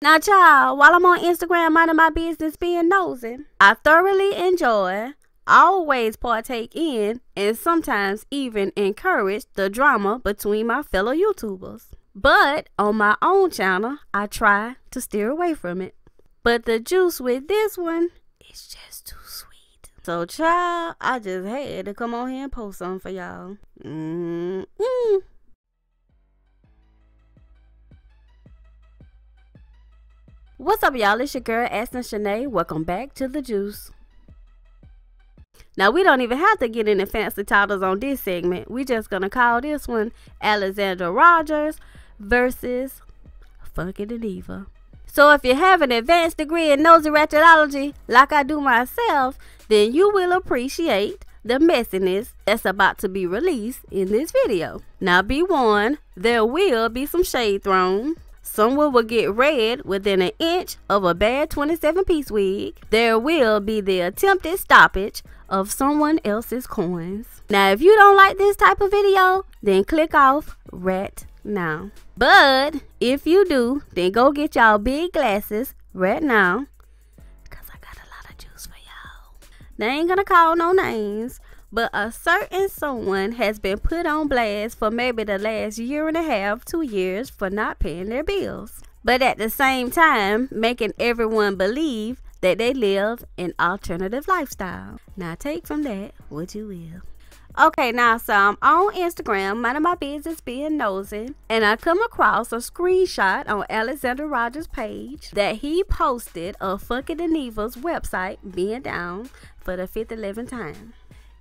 Now, child, while I'm on Instagram minding my business being nosy, I thoroughly enjoy, always partake in, and sometimes even encourage the drama between my fellow YouTubers. But on my own channel, I try to steer away from it. But the juice with this one is just too sweet. So, child, I just had to come on here and post something for y'all. What's up, y'all? It's your girl, Aston Shanae. Welcome back to The Juice. Now, we don't even have to get into fancy titles on this segment. We just gonna call this one Alexander Rodgers versus Funky Dineva. So if you have an advanced degree in nosy ratchetology, like I do myself, then you will appreciate the messiness that's about to be released in this video. Now, be warned, there will be some shade thrown. Someone will get red within an inch of a bad 27-piece wig. There will be the attempted stoppage of someone else's coins. Now, if you don't like this type of video, then click off right now. But if you do, then go get y'all big glasses right now, because I got a lot of juice for y'all. They ain't gonna call no names, but a certain someone has been put on blast for maybe the last year and a half, 2 years, for not paying their bills. But at the same time, making everyone believe that they live an alternative lifestyle. Now take from that what you will. Okay, now, so I'm on Instagram, minding my business being nosy, and I come across a screenshot on Alexander Rodgers' page that he posted of Funky Dineva's website being down for the 511th time.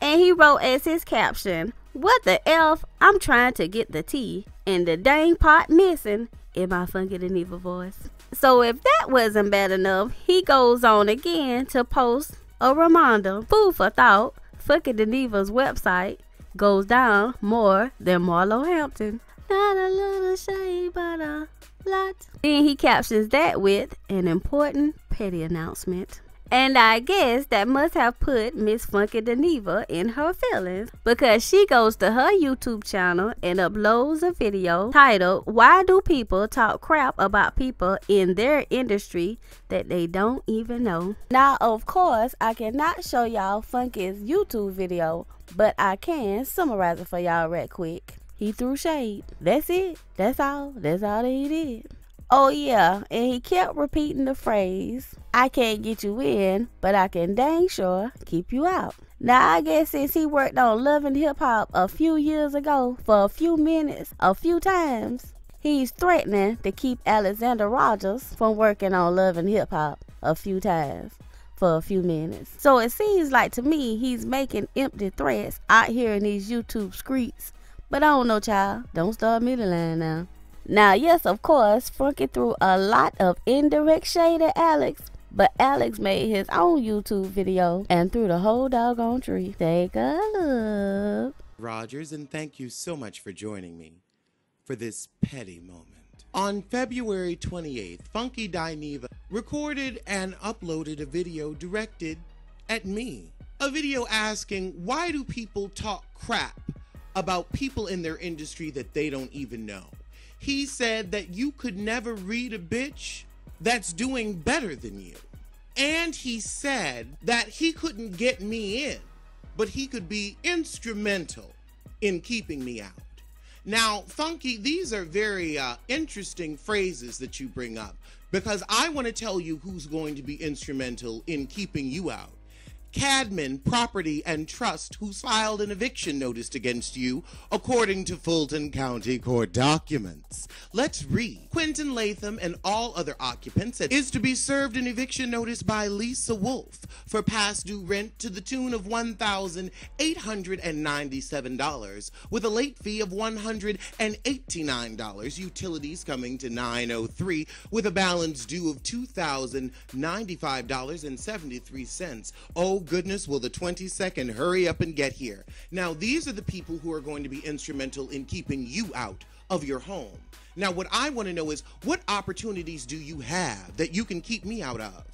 And he wrote as his caption, "What the F? I'm trying to get the tea and the dang pot missing," in my Funky Dineva voice. So if that wasn't bad enough, he goes on again to post a reminder. Food for thought, Funky Dineva's website goes down more than Marlo Hampton. Not a little shade, but a lot. Then he captions that with an important petty announcement. And I guess that must have put Miss Funky Dineva in her feelings, because she goes to her YouTube channel and uploads a video titled, "Why Do People Talk Crap About People in Their Industry That They Don't Even Know?" Now, of course, I cannot show y'all Funky's YouTube video, but I can summarize it for y'all right quick. He threw shade. That's it. That's all that he did. Oh yeah, and he kept repeating the phrase, "I can't get you in, but I can dang sure keep you out." Now, I guess since he worked on Love and Hip Hop a few years ago for a few minutes, a few times, he's threatening to keep Alexander Rodgers from working on Love and Hip Hop a few times for a few minutes. So it seems like to me he's making empty threats out here in these YouTube streets. But I don't know, child. Don't start me to line now. Now, yes, of course, Funky threw a lot of indirect shade at Alex, but Alex made his own YouTube video and threw the whole doggone tree. Take a look. Rodgers, and thank you so much for joining me for this petty moment. On February 28th, Funky Dineva recorded and uploaded a video directed at me. A video asking, why do people talk crap about people in their industry that they don't even know? He said that you could never read a bitch that's doing better than you. And he said that he couldn't get me in, but he could be instrumental in keeping me out. Now, Funky, these are very interesting phrases that you bring up, because I want to tell you who's going to be instrumental in keeping you out. Cadman Property and Trust, who's filed an eviction notice against you, according to Fulton County Court documents. Let's read. Quentin Latham and all other occupants is to be served an eviction notice by Lisa Wolf for past due rent to the tune of $1,897, with a late fee of $189, utilities coming to $903, with a balance due of $2,095.73. Oh goodness, will the 22nd hurry up and get here. Now, these are the people who are going to be instrumental in keeping you out of your home. Now, what I want to know is, what opportunities do you have that you can keep me out of?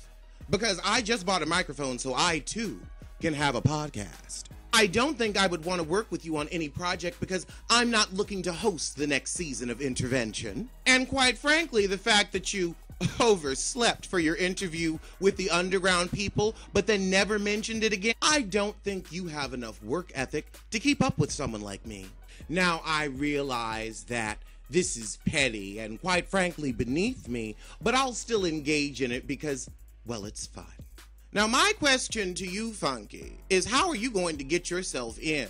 Because I just bought a microphone so I too can have a podcast. I don't think I would want to work with you on any project because I'm not looking to host the next season of Intervention. And quite frankly, the fact that you overslept for your interview with the underground people, but then never mentioned it again? I don't think you have enough work ethic to keep up with someone like me. Now, I realize that this is petty and quite frankly beneath me, but I'll still engage in it because, well, it's fun. Now, my question to you, Funky, is how are you going to get yourself in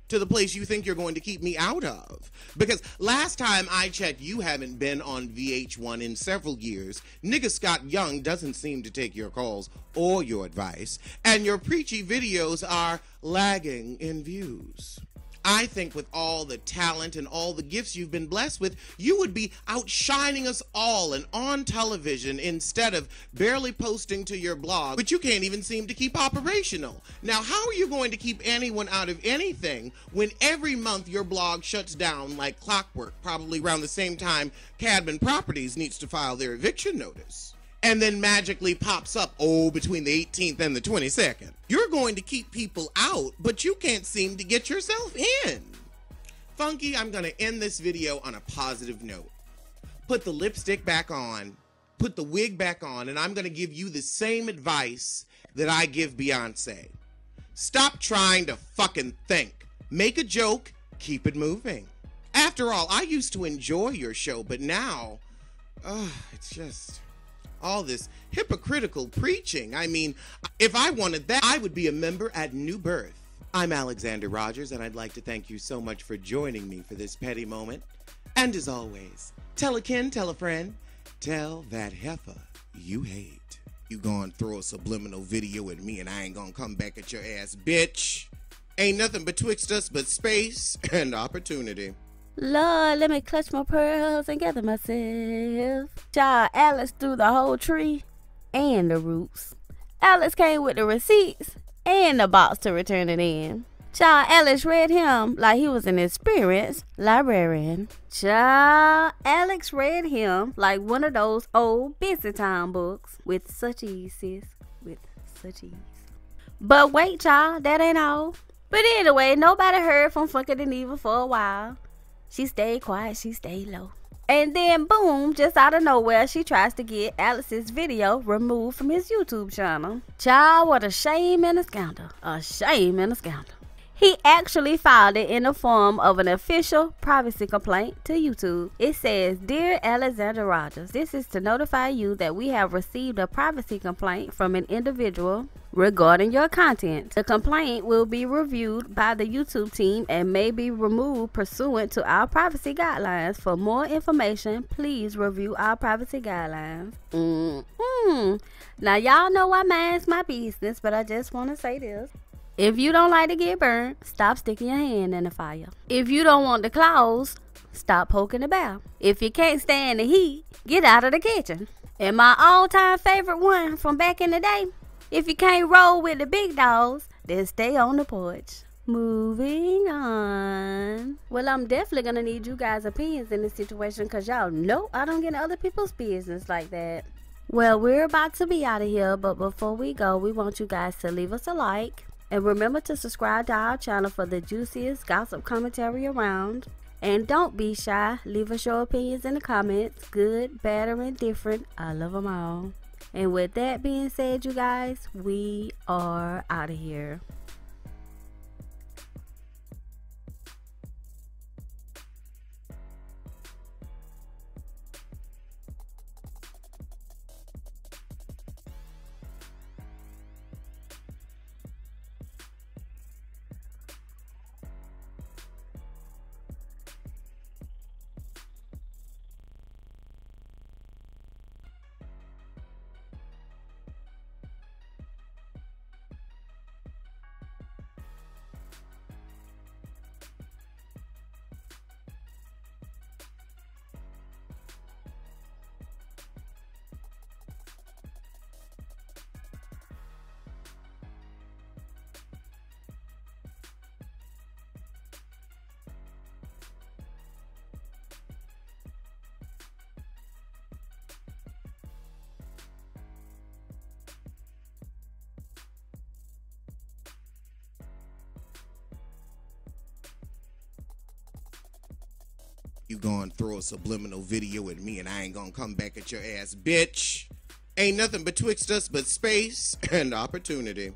to the place you think you're going to keep me out of? Because last time I checked, you haven't been on VH1 in several years. Nigga Scott Young doesn't seem to take your calls or your advice, and your preachy videos are lagging in views. I think with all the talent and all the gifts you've been blessed with, you would be outshining us all and on television instead of barely posting to your blog, but you can't even seem to keep operational. Now, how are you going to keep anyone out of anything when every month your blog shuts down like clockwork, probably around the same time Cadman Properties needs to file their eviction notice? And then magically pops up, between the 18th and the 22nd. You're going to keep people out, but you can't seem to get yourself in. Funky, I'm going to end this video on a positive note. Put the lipstick back on, put the wig back on, and I'm going to give you the same advice that I give Beyonce. Stop trying to fucking think. Make a joke, keep it moving. After all, I used to enjoy your show, but now, it's just all this hypocritical preaching. I mean, if I wanted that, I would be a member at New Birth. I'm Alexander Rodgers, and I'd like to thank you so much for joining me for this petty moment. And as always, tell a kin, tell a friend, tell that heifer you hate. You gonna throw a subliminal video at me and I ain't gonna come back at your ass, bitch. Ain't nothing betwixt us but space and opportunity. Lord, let me clutch my pearls and gather myself. Child, Alex threw the whole tree and the roots. Alex came with the receipts and the box to return it in. Child, Alex read him like he was an experienced librarian. Child, Alex read him like one of those old busy time books. With such ease, sis. With such ease. But wait, child, that ain't all. But anyway, nobody heard from fucking Dineva for a while. She stayed quiet, she stayed low. And then boom, just out of nowhere, she tries to get Alex's video removed from his YouTube channel. Child, what a shame and a scandal. A shame and a scandal. He actually filed it in the form of an official privacy complaint to YouTube. It says, "Dear Alexander Rodgers, this is to notify you that we have received a privacy complaint from an individual regarding your content. The complaint will be reviewed by the YouTube team and may be removed pursuant to our privacy guidelines. For more information, please review our privacy guidelines." Now, y'all know I mind's my business, but I just want to say this. If you don't like to get burned, stop sticking your hand in the fire. If you don't want the claws, stop poking the bear. If you can't stand the heat, get out of the kitchen. And my all-time favorite one from back in the day, if you can't roll with the big dogs, then stay on the porch. Moving on. Well, I'm definitely going to need you guys' opinions in this situation because y'all know I don't get in other people's business like that. Well, we're about to be out of here, but before we go, we want you guys to leave us a like. And remember to subscribe to our channel for the juiciest gossip commentary around. And don't be shy. Leave us your opinions in the comments. Good, bad, or indifferent. I love them all. And with that being said, you guys, we are out of here. You gonna throw a subliminal video at me and I ain't gonna come back at your ass, bitch. Ain't nothing betwixt us but space and opportunity.